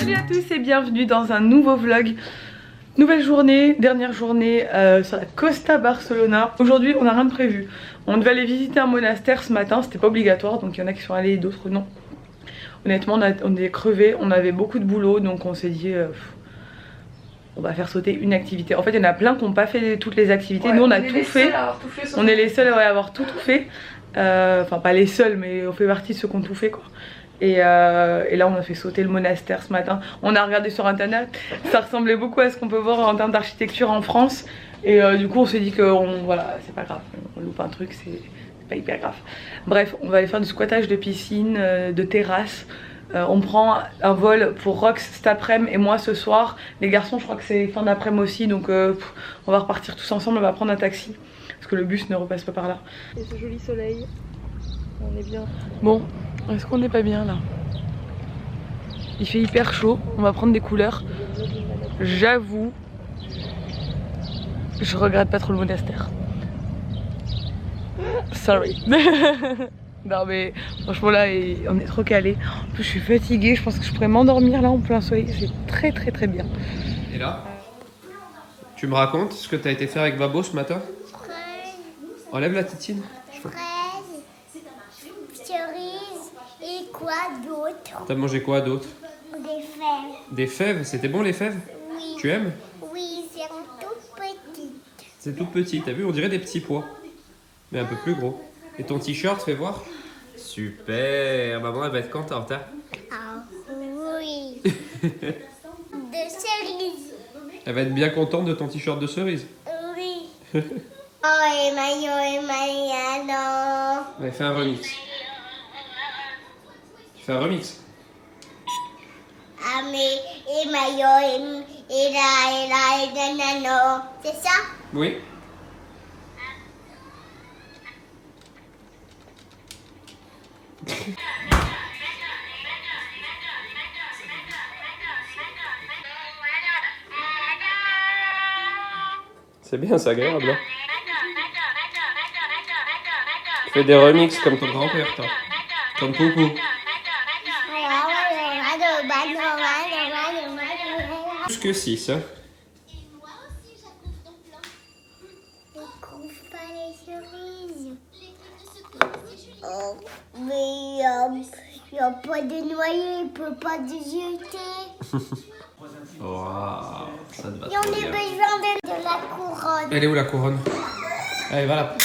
Salut à tous et bienvenue dans un nouveau vlog. Nouvelle journée, dernière journée sur la Costa Barcelona. Aujourd'hui on n'a rien de prévu. On devait aller visiter un monastère ce matin, c'était pas obligatoire, donc il y en a qui sont allés et d'autres non. Honnêtement on est crevés, on avait beaucoup de boulot, donc on s'est dit on va faire sauter une activité. En fait il y en a plein qui n'ont pas fait toutes les activités, nous on a tout fait. On est les seuls à avoir tout fait. Enfin pas les seuls mais on fait partie de ceux qui ont tout fait quoi. Et là on a fait sauter le monastère ce matin. On a regardé sur internet, ça ressemblait beaucoup à ce qu'on peut voir en termes d'architecture en France. Et du coup on s'est dit que voilà, c'est pas grave, on loupe un truc, c'est pas hyper grave. Bref, on va aller faire du squattage de piscine, de terrasse. On prend un vol pour Rox cet après-midi et moi ce soir. Les garçons je crois que c'est fin d'après-midi aussi, donc on va repartir tous ensemble, on va prendre un taxi. Parce que le bus ne repasse pas par là. Et ce joli soleil, on est bien. Bon, est-ce qu'on n'est pas bien là? Il fait hyper chaud, on va prendre des couleurs. J'avoue, je regrette pas trop le monastère. Sorry. Non mais franchement là on est trop calé. En plus je suis fatiguée, je pense que je pourrais m'endormir là en plein soleil. C'est très très très bien. Et là, tu me racontes ce que tu as été faire avec Babo ce matin? Enlève la titine. Fraises, cerises et quoi d'autre? T'as mangé quoi d'autre? Des fèves. Des fèves? C'était bon les fèves? Oui. Tu aimes? Oui, c'est tout petit. C'est tout petit, t'as vu? On dirait des petits pois. Mais un peu plus gros. Et ton t-shirt, fais voir. Super, maman elle va être contente hein? Ah oui. De cerises. Elle va être bien contente de ton t-shirt de cerise. Oui. Oh, et Mariano. Ouais, fais un remix. Tu fais un remix? Ah, mais et Mayo et là, et Nano. C'est ça? Oui. C'est bien, c'est agréable. Hein? Tu fais des remixes comme ton grand-père, toi. Comme Poupou. Plus que 6, hein. Je trouve pas les cerises. Oh, mais il n'y a pas de noyer, il ne peut pas déjeter. Waouh, ça te va Et on trop a bien. besoin de la couronne. Elle est où la couronne? Allez, va là.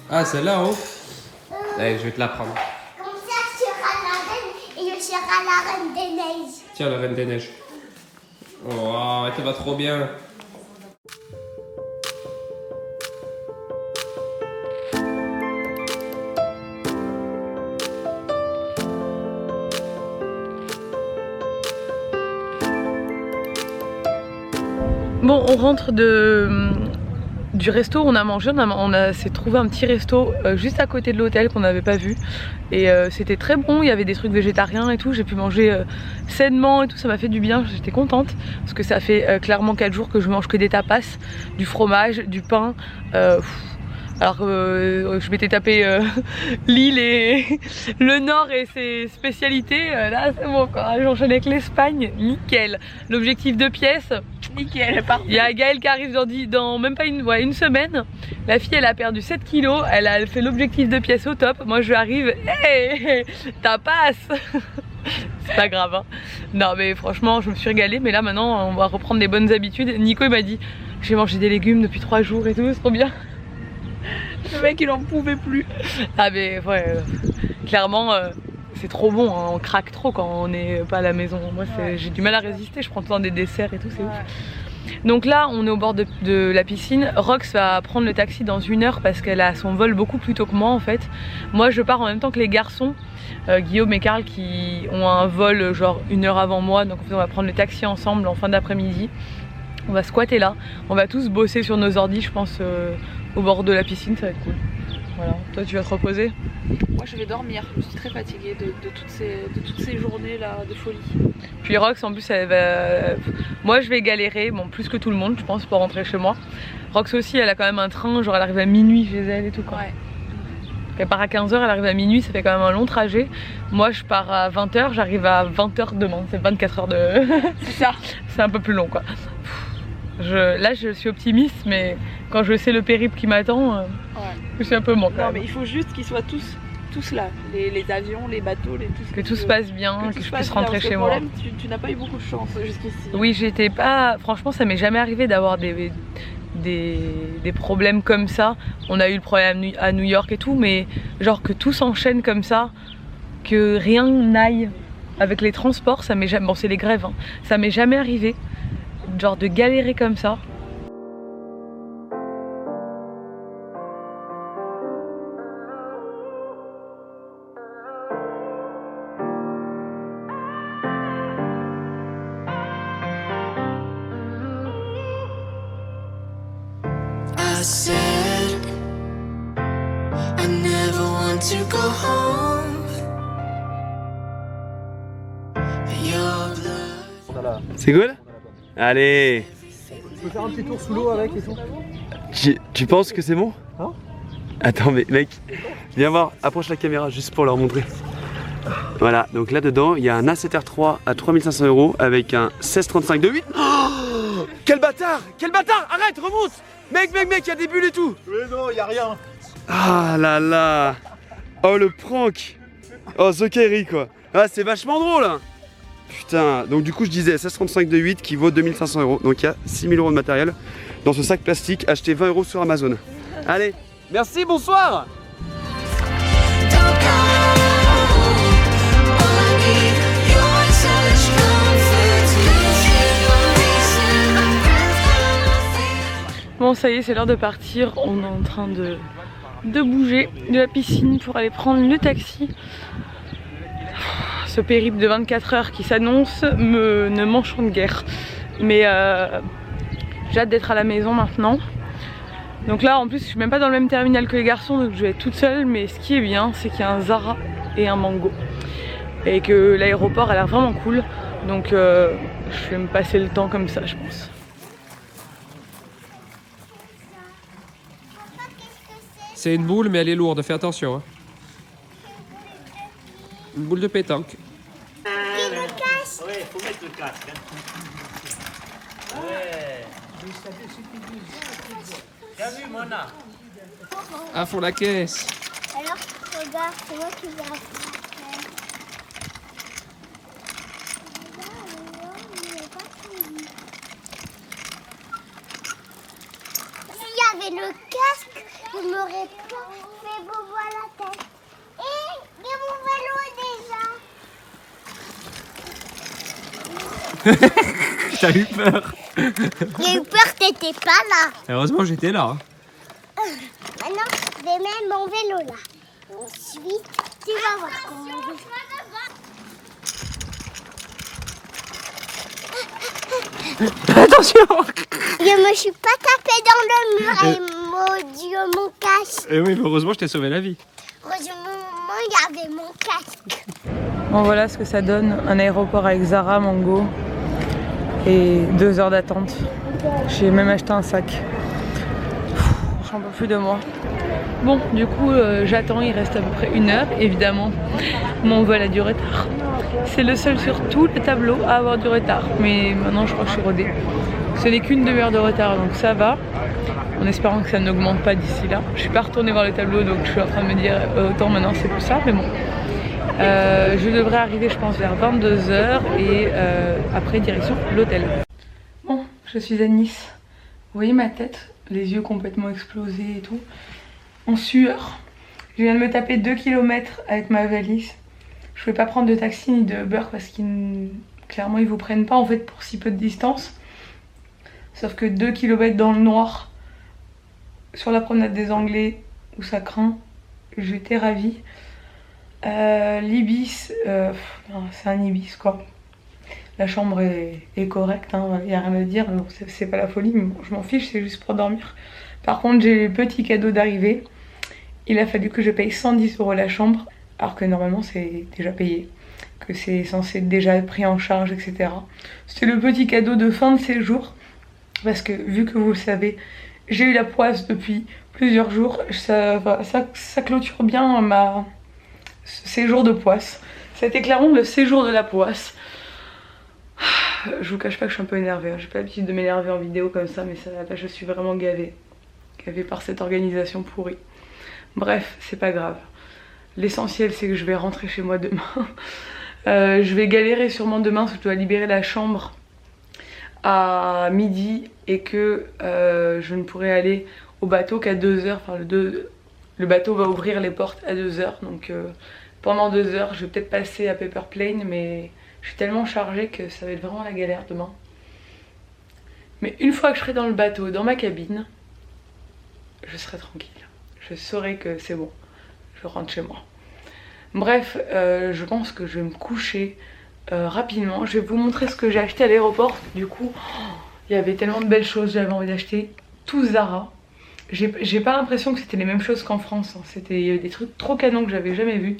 Ah, celle-là en haut? Allez, je vais te la prendre. Comme ça, je serai la reine et je serai la reine des neiges. Tiens, la reine des neiges. Waouh, elle te va trop bien. Bon, on rentre du resto où on a mangé, on s'est trouvé un petit resto juste à côté de l'hôtel qu'on n'avait pas vu. Et c'était très bon, il y avait des trucs végétariens et tout, j'ai pu manger sainement et tout, ça m'a fait du bien, j'étais contente. Parce que ça fait clairement 4 jours que je mange que des tapas, du fromage, du pain. Alors je m'étais tapé l'île et le nord et ses spécialités, là c'est bon quoi, j'enchaîne avec l'Espagne, nickel. L'objectif de pièces, nickel. Il y a Gaëlle qui arrive dans même pas une semaine. La fille elle a perdu 7 kilos, elle a fait l'objectif de pièces au top. Moi je arrive, hey, tapas. C'est pas grave hein. Non mais franchement je me suis régalée, mais là maintenant on va reprendre des bonnes habitudes. Nico il m'a dit j'ai mangé des légumes depuis 3 jours et tout, c'est trop bien. Le mec il en pouvait plus. Ah mais ouais, clairement c'est trop bon, hein. On craque trop quand on n'est pas à la maison. Moi j'ai du mal à résister, je prends tout le temps des desserts et tout, c'est ouf. Donc là on est au bord de la piscine. Rox va prendre le taxi dans 1 heure parce qu'elle a son vol beaucoup plus tôt que moi en fait. Moi je pars en même temps que les garçons, Guillaume et Karl qui ont un vol genre 1 heure avant moi. Donc en fait, on va prendre le taxi ensemble en fin d'après-midi. On va squatter là, on va tous bosser sur nos ordis je pense au bord de la piscine, ça va être cool. Voilà, toi tu vas te reposer? Moi je vais dormir, je suis très fatiguée de toutes ces journées là de folie. Puis Rox en plus elle va... Moi je vais galérer, bon plus que tout le monde je pense pour rentrer chez moi. Rox aussi elle a quand même un train, genre elle arrive à minuit chez elle et tout quoi. Ouais. Elle part à 15h, elle arrive à minuit, ça fait quand même un long trajet. Moi je pars à 20h, j'arrive à 20h demain, c'est 24 heures de... C'est ça. C'est un peu plus long quoi. Là je suis optimiste, mais quand je sais le périple qui m'attend, je suis un peu manque. Non mais il faut juste qu'ils soient tous là, les avions, les bateaux, que tout se passe bien, que je puisse rentrer chez moi. Le problème, tu n'as pas eu beaucoup de chance jusqu'ici. Oui, j'étais pas... Franchement ça m'est jamais arrivé d'avoir des problèmes comme ça. On a eu le problème à New York et tout, mais genre que tout s'enchaîne comme ça, que rien n'aille avec les transports, ça m'est jamais... Bon c'est les grèves, hein. Ça m'est jamais arrivé, genre de galérer comme ça. I said I never want to go home. Your blood. C'est cool? Allez. Tu peux faire un petit tour sous l'eau avec et tout? Tu penses que c'est bon? Hein? Attends mais mec, viens voir, approche la caméra juste pour leur montrer. Voilà, donc là dedans il y a un A7R3 à 3500 € avec un 1635 de 8. Oh, quel bâtard! Quel bâtard! Arrête, remonte! Mec, il y a des bulles et tout! Mais non, y a rien! Ah là là! Oh le prank! Oh Zokeri quoi! Ah c'est vachement drôle hein. Putain, donc du coup je disais 1635 de 8 qui vaut 2500 €. Donc il y a 6000 € de matériel dans ce sac plastique acheté 20 € sur Amazon. Allez, merci, bonsoir! Bon ça y est, c'est l'heure de partir. On est en train de bouger de la piscine pour aller prendre le taxi. Ce périple de 24 heures qui s'annonce ne m'enchante guère. Mais j'ai hâte d'être à la maison maintenant. Donc là en plus je suis même pas dans le même terminal que les garçons, donc je vais être toute seule. Mais ce qui est bien, c'est qu'il y a un Zara et un Mango. Et que l'aéroport a l'air vraiment cool. Donc je vais me passer le temps comme ça je pense. C'est une boule, mais elle est lourde, fais attention. Hein. Une boule de pétanque. Ouais, faut mettre le casque. Hein. Ouais. T'as vu, Mona? Ah, pour la caisse. Alors, regarde, c'est moi qui vais apprendre. S'il y avait le casque, je m'aurais pas fait bobo à la tête. Et mon vélo déjà. T'as eu peur. J'ai eu peur, t'étais pas là. Heureusement, j'étais là. Hein. Maintenant, je vais mettre mon vélo là. Ensuite, tu vas voir comment on fait. Attention. Je me suis pas tapé dans le mur et maudit mon casque. Et oui, mais heureusement, je t'ai sauvé la vie. Heureusement, il y avait mon casque. Bon voilà ce que ça donne, un aéroport avec Zara, Mango et 2 heures d'attente. J'ai même acheté un sac. J'en peux plus de moi. Bon du coup j'attends, il reste à peu près 1 heure évidemment. Mon vol a du retard. C'est le seul sur tous les tableaux à avoir du retard. Mais maintenant je crois que je suis rodée. Ce n'est qu'une demi-heure de retard donc ça va. En espérant que ça n'augmente pas d'ici là. Je suis pas retournée voir le tableau donc je suis en train de me dire autant maintenant c'est plus ça mais bon. Je devrais arriver je pense vers 22 h et après direction l'hôtel. Bon, je suis à Nice. Vous voyez ma tête, les yeux complètement explosés et tout. En sueur. Je viens de me taper 2 km avec ma valise. Je ne vais pas prendre de taxi ni de Uber parce qu'ils clairement ils vous prennent pas en fait pour si peu de distance. Sauf que 2 km dans le noir sur la promenade des Anglais où ça craint, j'étais ravie. L'Ibis, c'est un Ibis quoi. La chambre est correcte, hein, y a rien à dire, c'est pas la folie, mais bon, je m'en fiche, c'est juste pour dormir. Par contre, j'ai le petit cadeau d'arrivée. Il a fallu que je paye 110 € la chambre, alors que normalement c'est déjà payé, que c'est censé être déjà pris en charge, etc. C'était le petit cadeau de fin de séjour, parce que vu que vous le savez, J'ai eu la poisse depuis plusieurs jours. Ça clôture bien ce séjour de poisse. Ça a été clairement le séjour de la poisse. Je vous cache pas que je suis un peu énervée. J'ai pas l'habitude de m'énerver en vidéo comme ça, mais là je suis vraiment gavée. Gavée par cette organisation pourrie. Bref, c'est pas grave. L'essentiel c'est que je vais rentrer chez moi demain. Je vais galérer sûrement demain parce que je dois libérer la chambre à midi et que je ne pourrai aller au bateau qu'à 2h. Enfin, le bateau va ouvrir les portes à 2h. Donc pendant 2h, je vais peut-être passer à Pepper Plain, mais je suis tellement chargée que ça va être vraiment la galère demain. Mais une fois que je serai dans le bateau, dans ma cabine, je serai tranquille. Je saurai que c'est bon. Je rentre chez moi. Bref, je pense que je vais me coucher rapidement. Je vais vous montrer ce que j'ai acheté à l'aéroport. Du coup, il y avait tellement de belles choses. J'avais envie d'acheter tout Zara. J'ai pas l'impression que c'était les mêmes choses qu'en France. Il y avait des trucs trop canons que j'avais jamais vus.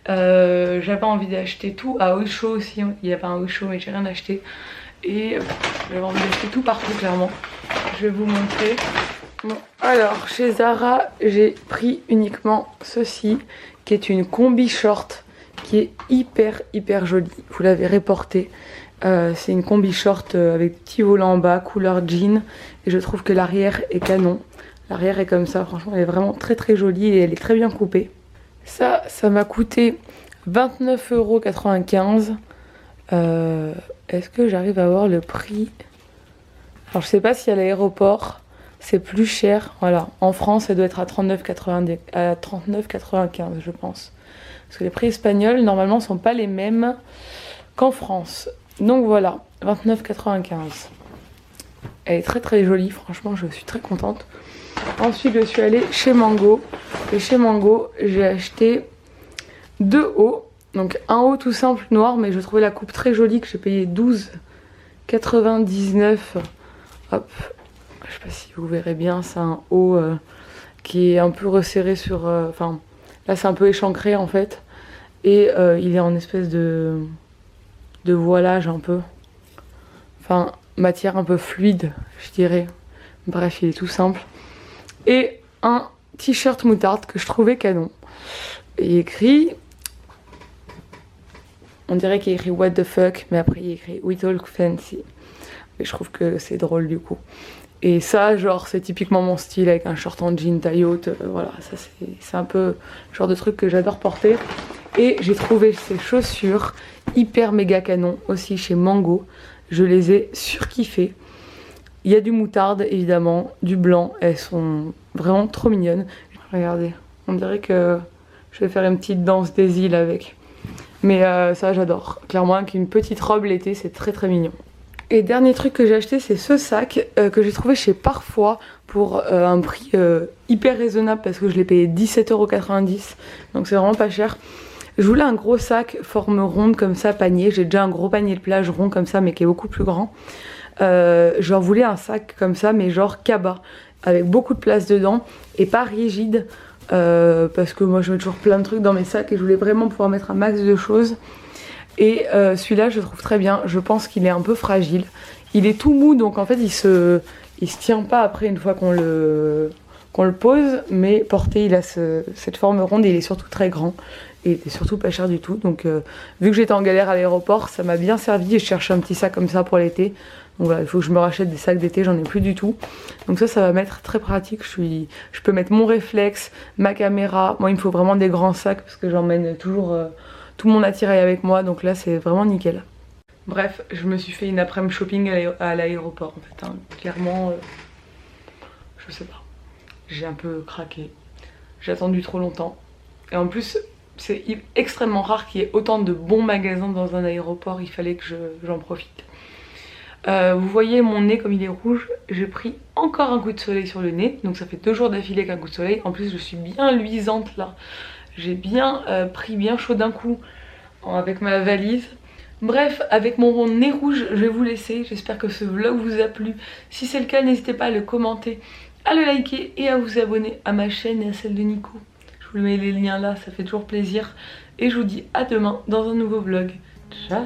J'avais envie d'acheter tout à Oysho aussi. Il y avait un Oysho mais j'ai rien acheté. Et j'avais envie d'acheter tout partout clairement. Je vais vous montrer. Bon, alors chez Zara, j'ai pris uniquement ceci, qui est une combi short, qui est hyper jolie. Vous la verrez portée. C'est une combi short avec des petits volants en bas, couleur jean. Et je trouve que l'arrière est canon. L'arrière est comme ça, franchement elle est vraiment très jolie et elle est très bien coupée. Ça m'a coûté 29,95 €. Est-ce que j'arrive à voir le prix? Alors je sais pas si à l'aéroport c'est plus cher. Voilà, en France elle doit être à 39,95 je pense. Parce que les prix espagnols normalement sont pas les mêmes qu'en France. Donc voilà, 29,95 €. Elle est très jolie, franchement je suis très contente. Ensuite je suis allée chez Mango. Et chez Mango j'ai acheté 2 hauts. Donc un haut tout simple noir, mais je trouvais la coupe très jolie, que j'ai payé 12,99 €. Hop, je sais pas si vous verrez bien, c'est un haut qui est un peu resserré sur... Enfin, là c'est un peu échancré en fait. Et il est en espèce de voilage un peu. Enfin, matière un peu fluide, je dirais. Bref, il est tout simple. Et un t-shirt moutarde que je trouvais canon. Il est écrit... On dirait qu'il est écrit what the fuck, mais après il est écrit we talk fancy. Mais je trouve que c'est drôle du coup. Et ça, genre, c'est typiquement mon style avec un short en jean taille haute. Voilà, ça c'est un peu le genre de truc que j'adore porter. Et j'ai trouvé ces chaussures hyper méga canon aussi chez Mango. Je les ai surkiffées. Il y a du moutarde évidemment, du blanc. Elles sont vraiment trop mignonnes. Regardez, on dirait que je vais faire une petite danse des îles avec. Mais ça j'adore. Clairement avec une petite robe l'été, c'est très mignon. Et dernier truc que j'ai acheté, c'est ce sac que j'ai trouvé chez Parfois pour un prix hyper raisonnable parce que je l'ai payé 17,90 €. Donc c'est vraiment pas cher. Je voulais un gros sac forme ronde comme ça, panier. J'ai déjà un gros panier de plage rond comme ça mais qui est beaucoup plus grand. Genre voulais un sac comme ça mais genre cabas avec beaucoup de place dedans et pas rigide. Parce que moi je mets toujours plein de trucs dans mes sacs et je voulais vraiment pouvoir mettre un max de choses. Et celui-là je le trouve très bien. Je pense qu'il est un peu fragile. Il est tout mou donc en fait il se tient pas après une fois qu'on le pose. Mais porté il a cette forme ronde et il est surtout très grand. Et il est surtout pas cher du tout. Donc vu que j'étais en galère à l'aéroport ça m'a bien servi. Et je cherche un petit sac comme ça pour l'été. Donc voilà, il faut que je me rachète des sacs d'été, j'en ai plus du tout. Donc ça va m'être très pratique. Je peux mettre mon réflexe, ma caméra. Moi il me faut vraiment des grands sacs parce que j'emmène toujours tout mon attirail avec moi. Donc là c'est vraiment nickel. Bref, je me suis fait une après-midi shopping à l'aéroport en fait. Hein. Clairement, je sais pas. J'ai un peu craqué. J'ai attendu trop longtemps. Et en plus, c'est extrêmement rare qu'il y ait autant de bons magasins dans un aéroport. Il fallait que j'en profite. Vous voyez mon nez comme il est rouge, j'ai pris encore un coup de soleil sur le nez. Donc ça fait 2 jours d'affilée qu'un coup de soleil. En plus je suis bien luisante là. J'ai bien pris bien chaud d'un coup avec ma valise. Bref, avec mon nez rouge, je vais vous laisser. J'espère que ce vlog vous a plu. Si c'est le cas, n'hésitez pas à le commenter, à le liker et à vous abonner à ma chaîne et à celle de Nico. Je vous mets les liens là, ça fait toujours plaisir. Et je vous dis à demain dans un nouveau vlog. Ciao!